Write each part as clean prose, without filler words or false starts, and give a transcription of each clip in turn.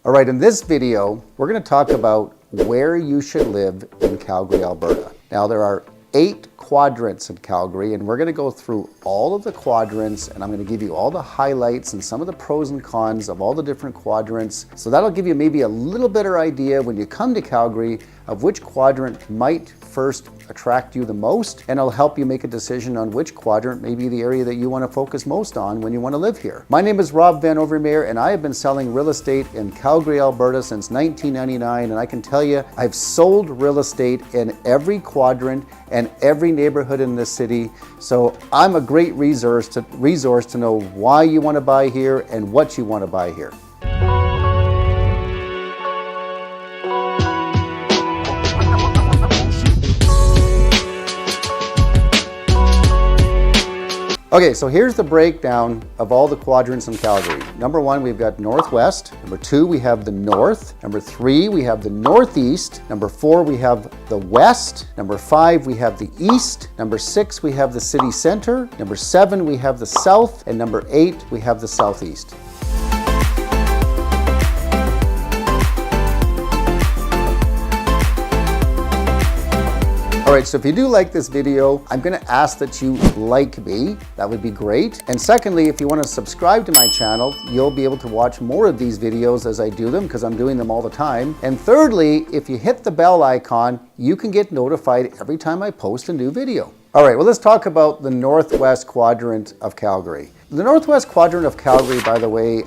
All right, in this video, we're going to talk about where you should live in Calgary, Alberta. Now, there are 8 quadrants in Calgary, and we're going to go through all of the quadrants, and I'm going to give you all the highlights and some of the pros and cons of all the different quadrants. So that'll give you maybe a little better idea when you come to Calgary of which quadrant might first attract you the most, and it'll help you make a decision on which quadrant may be the area that you want to focus most on when you want to live here. My name is Rob Van Overmeer, and I have been selling real estate in Calgary, Alberta since 1999, and I can tell you I've sold real estate in every quadrant and every neighborhood in this city. So I'm a great resource to know why you want to buy here and what you want to buy here. Okay, so here's the breakdown of all the quadrants in Calgary. Number 1, we've got Northwest. Number 2, we have the North. Number 3, we have the Northeast. Number 4, we have the West. Number 5, we have the East. Number 6, we have the City Center. Number 7, we have the South. And number 8, we have the Southeast. All right, so if you do like this video, I'm going to ask that you like me. That would be great. And secondly, if you want to subscribe to my channel, you'll be able to watch more of these videos as I do them, because I'm doing them all the time. And thirdly, if you hit the bell icon, you can get notified every time I post a new video. All right, well, let's talk about the Northwest quadrant of Calgary. The Northwest quadrant of Calgary, by the way,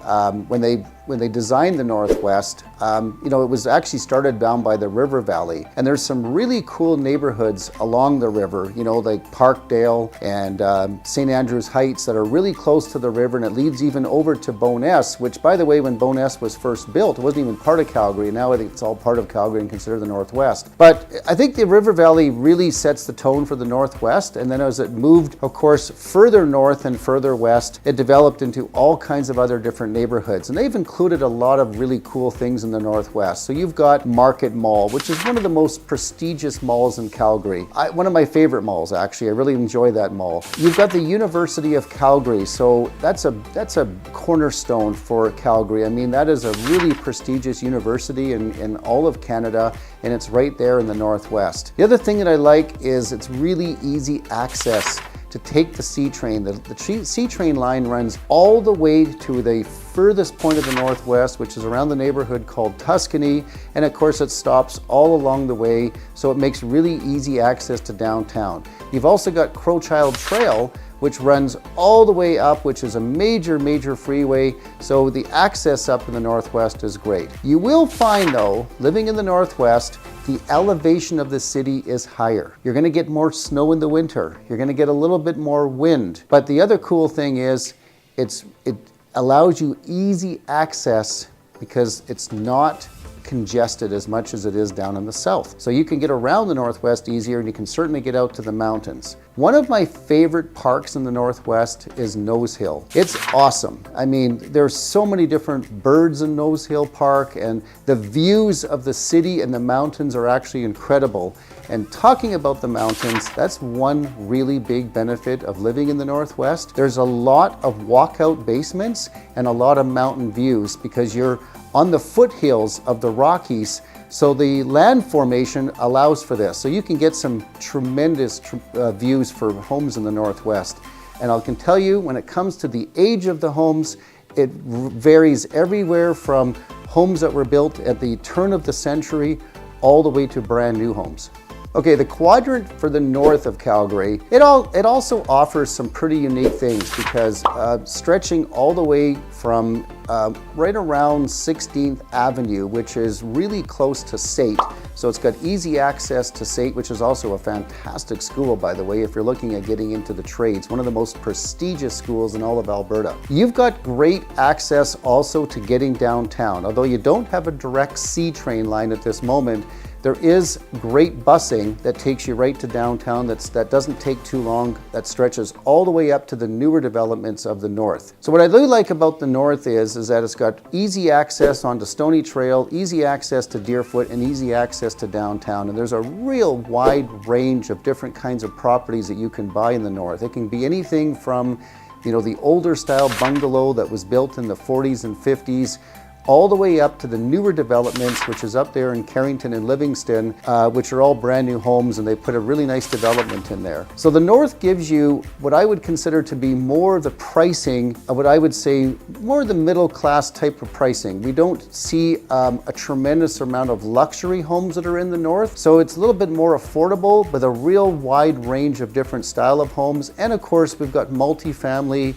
when they designed the Northwest, it was actually started down by the river valley. And there's some really cool neighborhoods along the river, like Parkdale and St. Andrews Heights that are really close to the river, and it leads even over to Bowness, which, by the way, when Bowness was first built, it wasn't even part of Calgary. Now I think it's all part of Calgary and considered the Northwest. But I think the river valley really sets the tone for the Northwest. And then as it moved, of course, further north and further west, it developed into all kinds of other different neighborhoods. And they've included a lot of really cool things in the Northwest. So you've got Market Mall, which is one of the most prestigious malls in Calgary. One of my favorite malls, actually. I really enjoy that mall. You've got the University of Calgary. So that's a cornerstone for Calgary. I mean, that is a really prestigious university in all of Canada, and it's right there in the Northwest. The other thing that I like is it's really easy access to take the C train. The C train line runs all the way to the furthest point of the Northwest, which is around the neighborhood called Tuscany. And of course, it stops all along the way, so it makes really easy access to downtown. You've also got Crowchild Trail, which runs all the way up, which is a major freeway. So the access up in the Northwest is great. You will find, though, living in the Northwest, the elevation of the city is higher. You're gonna get more snow in the winter. You're gonna get a little bit more wind. But the other cool thing is it allows you easy access because it's not congested as much as it is down in the south. So you can get around the Northwest easier, and you can certainly get out to the mountains. One of my favorite parks in the Northwest is Nose Hill. It's awesome. I mean, there's so many different birds in Nose Hill Park, and the views of the city and the mountains are actually incredible. And talking about the mountains, that's one really big benefit of living in the Northwest. There's a lot of walkout basements and a lot of mountain views because you're on the foothills of the Rockies. So the land formation allows for this. So you can get some tremendous views for homes in the Northwest. And I can tell you, when it comes to the age of the homes, it varies everywhere from homes that were built at the turn of the century all the way to brand new homes. Okay, the quadrant for the north of Calgary, it also offers some pretty unique things because stretching all the way from right around 16th Avenue, which is really close to SAIT. So it's got easy access to SAIT, which is also a fantastic school, by the way, if you're looking at getting into the trades, one of the most prestigious schools in all of Alberta. You've got great access also to getting downtown. Although you don't have a direct C train line at this moment, there is great busing that takes you right to downtown that doesn't take too long, that stretches all the way up to the newer developments of the north. So what I really like about the north is that it's got easy access onto Stony Trail, easy access to Deerfoot, and easy access to downtown. And there's a real wide range of different kinds of properties that you can buy in the north. It can be anything from the older style bungalow that was built in the 40s and 50s all the way up to the newer developments, which is up there in Carrington and Livingston, which are all brand new homes, and they put a really nice development in there. So the north gives you what I would consider to be more the pricing of what I would say more the middle class type of pricing. We don't see a tremendous amount of luxury homes that are in the north, so it's a little bit more affordable with a real wide range of different style of homes. And of course, we've got multifamily,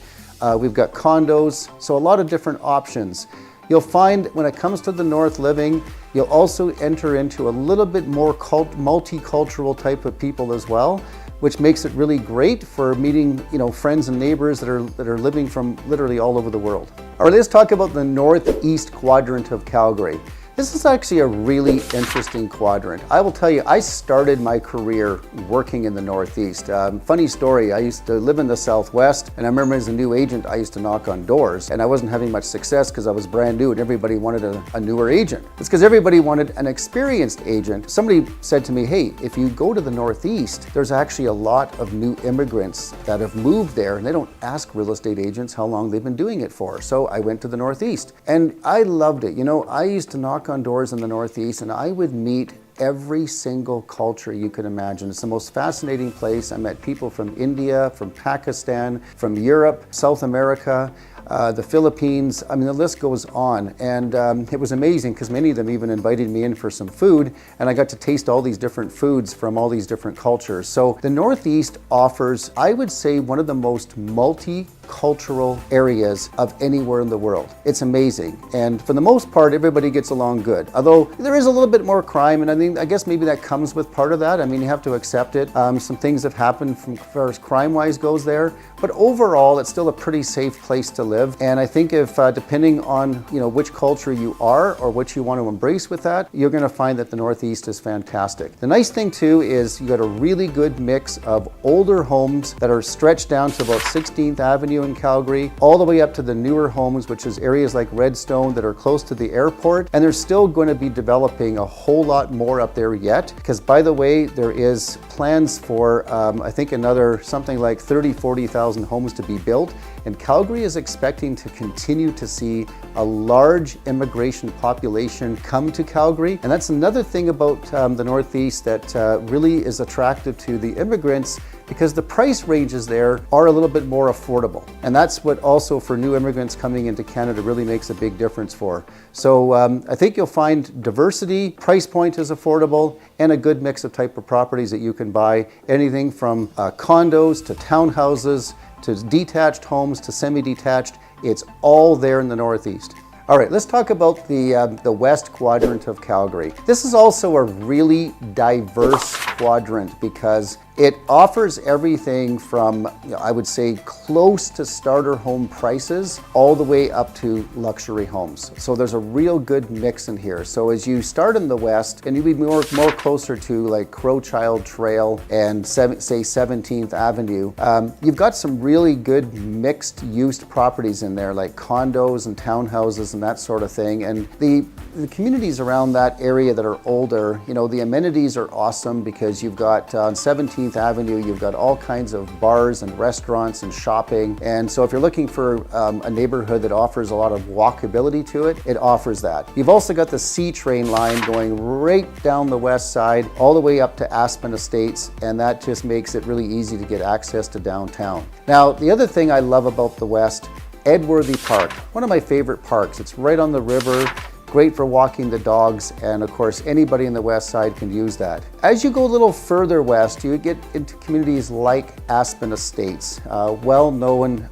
we've got condos, so a lot of different options. You'll find when it comes to the north living, you'll also enter into a little bit more multicultural type of people as well, which makes it really great for meeting, friends and neighbors that are living from literally all over the world. All right, let's talk about the northeast quadrant of Calgary. This is actually a really interesting quadrant. I will tell you, I started my career working in the Northeast. Funny story, I used to live in the Southwest, and I remember as a new agent, I used to knock on doors, and I wasn't having much success because I was brand new and everybody wanted a newer agent. It's because everybody wanted an experienced agent. Somebody said to me, hey, if you go to the Northeast, there's actually a lot of new immigrants that have moved there, and they don't ask real estate agents how long they've been doing it for. So I went to the Northeast, and I loved it. I used to knock on doors in the Northeast, and I would meet every single culture you could imagine. It's the most fascinating place. I met people from India, from Pakistan, from Europe, South America, the Philippines. I mean, the list goes on. And it was amazing because many of them even invited me in for some food, and I got to taste all these different foods from all these different cultures. So the Northeast offers, I would say, one of the most multicultural areas of anywhere in the world. It's amazing. And for the most part, everybody gets along good. Although there is a little bit more crime, and I guess maybe that comes with part of that. I mean, you have to accept it. Some things have happened from as far as crime-wise goes there. But overall, it's still a pretty safe place to live. And I think if, depending on which culture you are or what you want to embrace with that, you're going to find that the Northeast is fantastic. The nice thing too is you got a really good mix of older homes that are stretched down to about 16th Avenue in Calgary, all the way up to the newer homes, which is areas like Redstone that are close to the airport. And they're still going to be developing a whole lot more up there yet, because by the way, there is plans for I think another something like 40,000 homes to be built, and Calgary is expecting to continue to see a large immigration population come to Calgary. And that's another thing about the Northeast that really is attractive to the immigrants, because the price ranges there are a little bit more affordable. And that's what also for new immigrants coming into Canada really makes a big difference for. So I think you'll find diversity, price point is affordable, and a good mix of type of properties that you can buy. Anything from condos to townhouses, to detached homes, to semi-detached. It's all there in the Northeast. All right, let's talk about the west quadrant of Calgary. This is also a really diverse quadrant because it offers everything from, I would say, close to starter home prices all the way up to luxury homes. So there's a real good mix in here. So as you start in the west, and you be more closer to like Crowchild Trail and say 17th Avenue, you've got some really good mixed use properties in there, like condos and townhouses and that sort of thing. And the communities around that area that are older, the amenities are awesome because you've got on 17th Avenue, you've got all kinds of bars and restaurants and shopping. And so if you're looking for a neighborhood that offers a lot of walkability to it, it offers that. You've also got the C train line going right down the west side, all the way up to Aspen Estates, and that just makes it really easy to get access to downtown. Now, the other thing I love about the west, Edworthy Park, one of my favorite parks. It's right on the river. Great for walking the dogs, and of course anybody in the west side can use that. As you go a little further west, you get into communities like Aspen Estates, well-known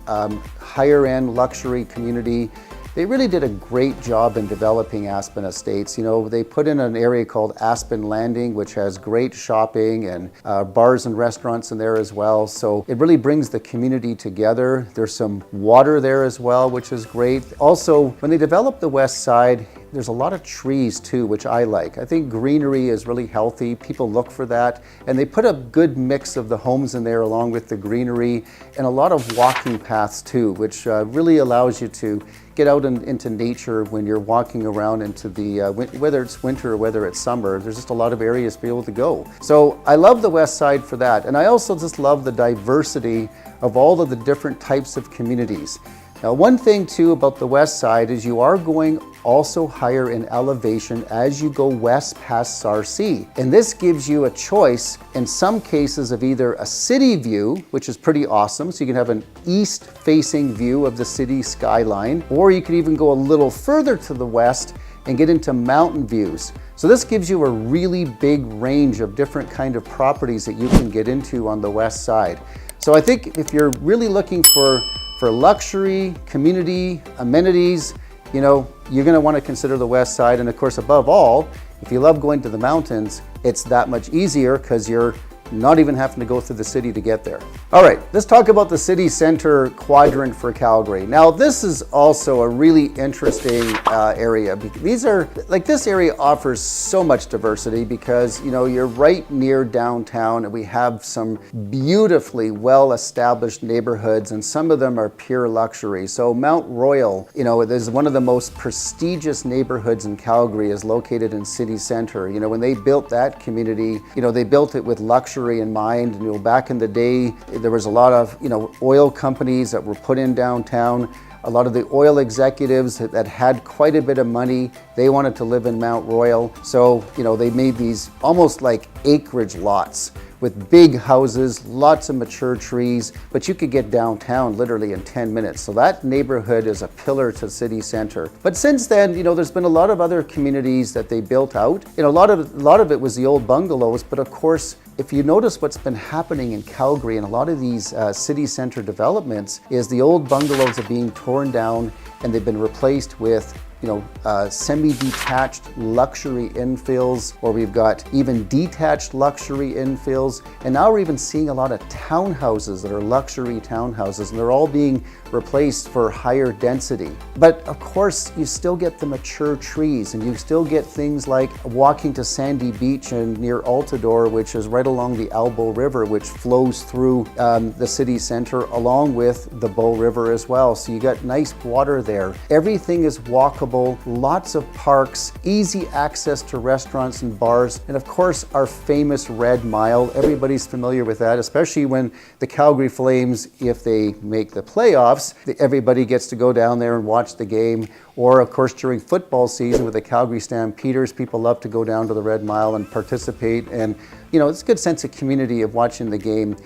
higher-end luxury community. They really did a great job in developing Aspen Estates. They put in an area called Aspen Landing, which has great shopping and bars and restaurants in there as well. So it really brings the community together. There's some water there as well, which is great. Also, when they developed the west side, there's a lot of trees too, which I like. I think greenery is really healthy. People look for that. And they put a good mix of the homes in there along with the greenery, and a lot of walking paths too, which really allows you to get out into nature when you're walking around into the, whether it's winter or whether it's summer. There's just a lot of areas to be able to go. So I love the west side for that. And I also just love the diversity of all of the different types of communities. Now, one thing too about the west side is you are going also higher in elevation as you go west past Sarcee. And this gives you a choice in some cases of either a city view, which is pretty awesome, so you can have an east-facing view of the city skyline, or you could even go a little further to the west and get into mountain views. So this gives you a really big range of different kind of properties that you can get into on the west side. So I think if you're really looking for luxury, community, amenities, you know, you're going to want to consider the west side. And of course, above all, if you love going to the mountains, it's that much easier because you're not even having to go through the city to get there. All right, let's talk about the city center quadrant for Calgary. Now, this is also a really interesting area. This area offers so much diversity because, you know, you're right near downtown and we have some beautifully well-established neighborhoods, and some of them are pure luxury. So Mount Royal, you know, is one of the most prestigious neighborhoods in Calgary, is located in city center. You know, when they built that community, you know, they built it with luxury in mind. And, you know, back in the day, there was a lot of, you know, oil companies that were put in downtown. A lot of the oil executives that had quite a bit of money, they wanted to live in Mount Royal. So, you know, they made these almost like acreage lots with big houses, lots of mature trees, but you could get downtown literally in 10 minutes. So that neighborhood is a pillar to city center. But since then, you know, there's been a lot of other communities that they built out. You know, a lot of it was the old bungalows, but of course, if you notice what's been happening in Calgary and a lot of these city center developments is the old bungalows are being torn down and they've been replaced with, you know, semi-detached luxury infills, or we've got even detached luxury infills. And now we're even seeing a lot of townhouses that are luxury townhouses, and they're all being replaced for higher density. But of course, you still get the mature trees, and you still get things like walking to Sandy Beach and near Altadore, which is right along the Elbow River, which flows through the city center along with the Bow River as well. So you got nice water there. Everything is walkable, lots of parks, easy access to restaurants and bars, and of course our famous Red Mile. Everybody's familiar with that, especially when the Calgary Flames, if they make the playoffs, everybody gets to go down there and watch the game. Or of course during football season with the Calgary Stampeders, people love to go down to the Red Mile and participate, and you know, it's a good sense of community of watching the game.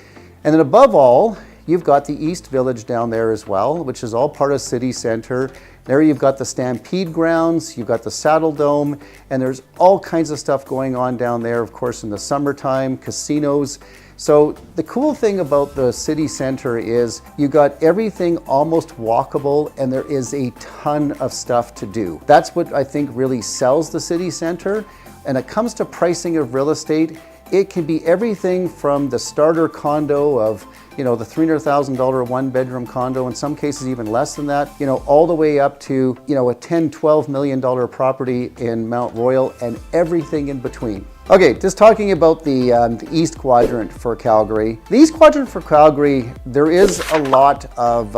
And then above all, you've got the East Village down there as well, which is all part of city center. There you've got the Stampede grounds, you've got the Saddle Dome, and there's all kinds of stuff going on down there, of course, in the summertime, casinos. So the cool thing about the city center is you got everything almost walkable, and there is a ton of stuff to do. That's what I think really sells the city center. And it comes to pricing of real estate, it can be everything from the starter condo of, you know, the $300,000 one-bedroom condo, in some cases even less than that, you know, all the way up to, you know, a $10-12 million property in Mount Royal and everything in between. Okay, just talking about the East Quadrant for Calgary. The East Quadrant for Calgary, there is a lot of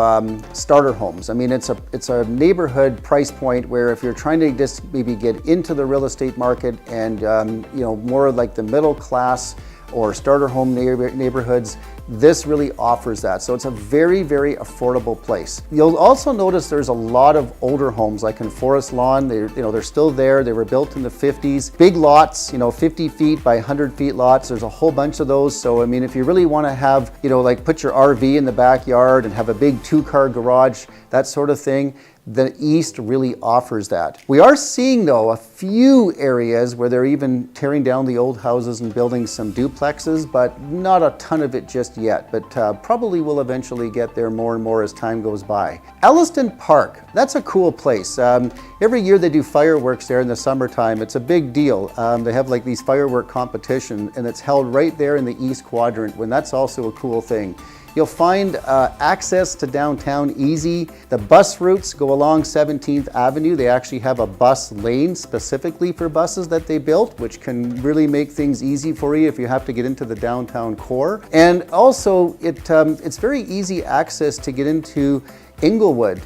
starter homes. I mean, it's a neighborhood price point where if you're trying to just maybe get into the real estate market and, you know, more like the middle class or starter home neighborhoods, this really offers that. So it's a very, very affordable place. You'll also notice there's a lot of older homes, like in Forest Lawn. They're still there. They were built in the 50s. Big lots, you know, 50 feet by 100 feet lots. There's a whole bunch of those. So, I mean, if you really want to have, you know, like put your RV in the backyard and have a big 2-car garage, that sort of thing, the East really offers that. We are seeing, though, a few areas where they're even tearing down the old houses and building some duplexes, but not a ton of it just yet, but probably will eventually get there more and more as time goes by. Elliston Park, that's a cool place. Every year they do fireworks there in the summertime. It's a big deal. They have like these firework competition, and it's held right there in the East Quadrant, when that's also a cool thing. You'll find access to downtown easy. The bus routes go along 17th Avenue. They actually have a bus lane specifically for buses that they built, which can really make things easy for you if you have to get into the downtown core. And also, it's very easy access to get into Inglewood,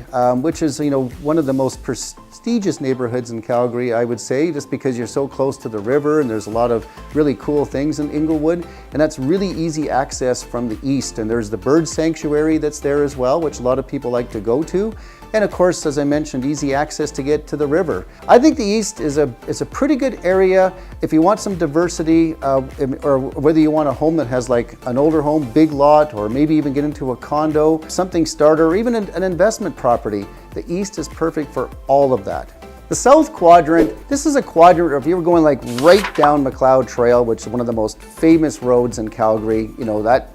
which is, one of the most prestigious neighborhoods in Calgary, I would say, just because you're so close to the river and there's a lot of really cool things in Inglewood, and that's really easy access from the east. And there's the bird sanctuary that's there as well, which a lot of people like to go to. And of course, as I mentioned, easy access to get to the river. I think the east is a pretty good area if you want some diversity, or whether you want a home that has like an older home, big lot, or maybe even get into a condo, something starter, or even an investment property. The east is perfect for all of that. The south quadrant, this is a quadrant, if you were going like right down McLeod Trail, which is one of the most famous roads in Calgary, that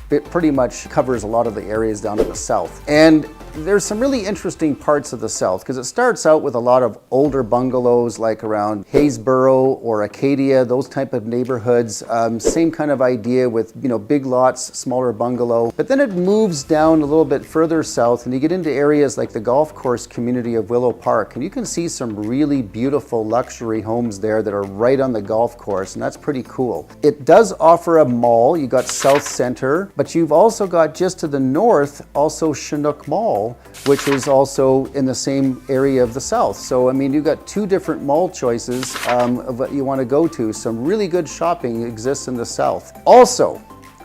it pretty much covers a lot of the areas down to the south. And there's some really interesting parts of the south because it starts out with a lot of older bungalows like around Haysboro or Acadia, those type of neighborhoods. Same kind of idea with big lots, smaller bungalow. But then it moves down a little bit further south and you get into areas like the golf course community of Willow Park, and you can see some really beautiful luxury homes there that are right on the golf course, and that's pretty cool. It does offer a mall. You got South Center, but you've also got just to the north also Chinook Mall, which is also in the same area of the south. So I mean, you've got two different mall choices of what you want to go to. Some really good shopping exists in the south. Also,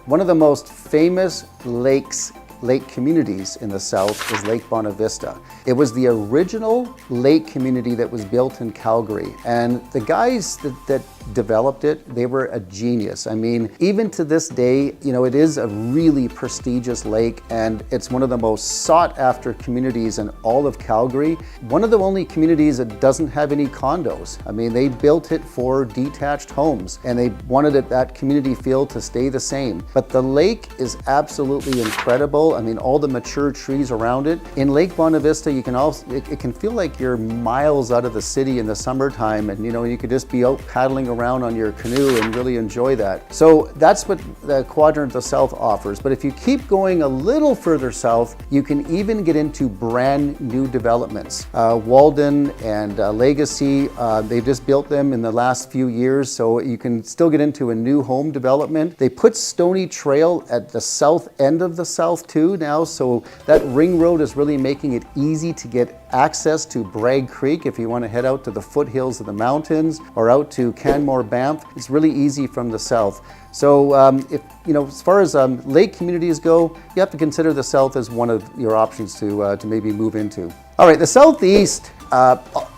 one of the most famous lake communities in the south is Lake Bonavista. It was the original lake community that was built in Calgary, and the guys that developed it, they were a genius. I mean, even to this day, it is a really prestigious lake, and it's one of the most sought after communities in all of Calgary. One of the only communities that doesn't have any condos. I mean, they built it for detached homes, and they wanted that community feel to stay the same. But the lake is absolutely incredible. I mean, all the mature trees around it. In Lake Bonavista, you can also, it can feel like you're miles out of the city in the summertime, and you could just be out paddling around on your canoe and really enjoy that. So that's what the quadrant of the south offers. But if you keep going a little further south, you can even get into brand new developments. Walden and Legacy, they've just built them in the last few years, so you can still get into a new home development. They put Stony Trail at the south end of the south too now, so that ring road is really making it easy to get access to Bragg Creek if you want to head out to the foothills of the mountains or out to Canmore Banff. It's really easy from the south. So if as far as lake communities go, you have to consider the south as one of your options to maybe move into. All right, the southeast,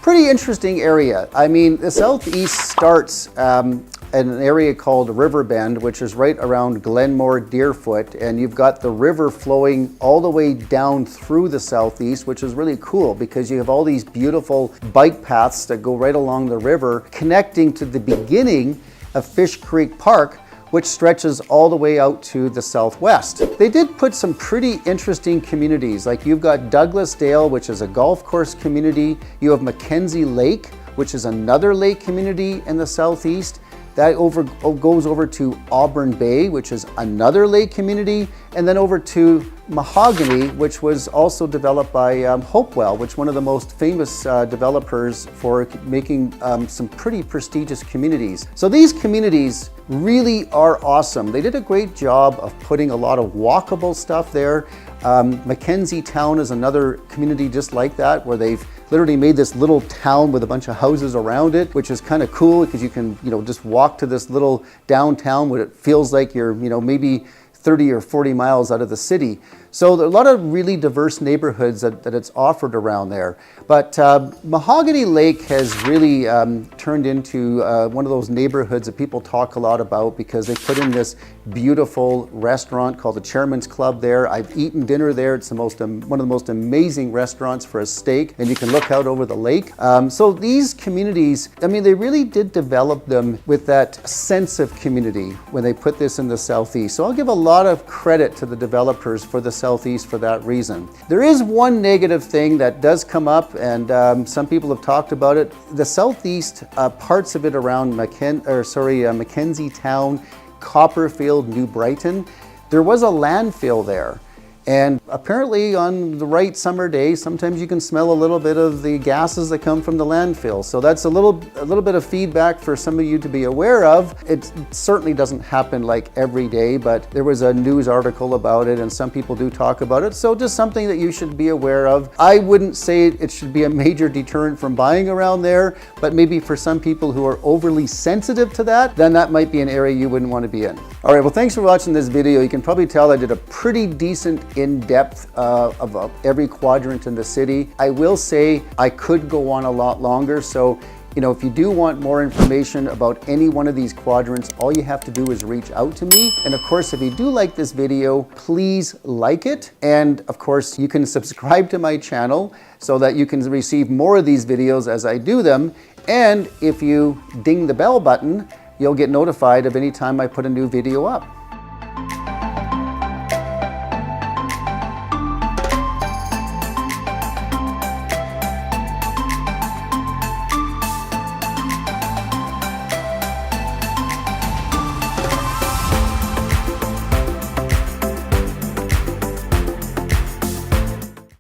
pretty interesting area. I mean, the southeast starts in an area called Riverbend, which is right around Glenmore, Deerfoot, and you've got the river flowing all the way down through the southeast, which is really cool because you have all these beautiful bike paths that go right along the river, connecting to the beginning of Fish Creek Park, which stretches all the way out to the southwest. They did put some pretty interesting communities, like you've got Douglasdale, which is a golf course community. You have Mackenzie Lake, which is another lake community in the southeast. That goes over to Auburn Bay, which is another lake community, and then over to Mahogany, which was also developed by Hopewell, which is one of the most famous developers for making some pretty prestigious communities. So these communities really are awesome. They did a great job of putting a lot of walkable stuff there. Mackenzie Town is another community just like that, where they've literally made this little town with a bunch of houses around it, which is kind of cool because you can, just walk to this little downtown where it feels like you're, maybe 30 or 40 miles out of the city. So there are a lot of really diverse neighborhoods that it's offered around there. But Mahogany Lake has really turned into one of those neighborhoods that people talk a lot about because they put in this beautiful restaurant called the Chairman's Club there. I've eaten dinner there. It's one of the most amazing restaurants for a steak, and you can look out over the lake. So these communities, I mean, they really did develop them with that sense of community when they put this in the southeast. So I'll give a lot of credit to the developers for the southeast for that reason. There is one negative thing that does come up, and some people have talked about it. The southeast, parts of it around Mackenzie Town, Copperfield, New Brighton, there was a landfill there. And apparently on the right summer day, sometimes you can smell a little bit of the gases that come from the landfill. So that's a little bit of feedback for some of you to be aware of. It certainly doesn't happen like every day, but there was a news article about it and some people do talk about it. So just something that you should be aware of. I wouldn't say it should be a major deterrent from buying around there, but maybe for some people who are overly sensitive to that, then that might be an area you wouldn't want to be in. All right, well, thanks for watching this video. You can probably tell I did a pretty decent in-depth of every quadrant in the city. I will say I could go on a lot longer, so if you do want more information about any one of these quadrants, all you have to do is reach out to me. And of course, if you do like this video, please like it. And of course, you can subscribe to my channel so that you can receive more of these videos as I do them. And if you ding the bell button, you'll get notified of any time I put a new video up.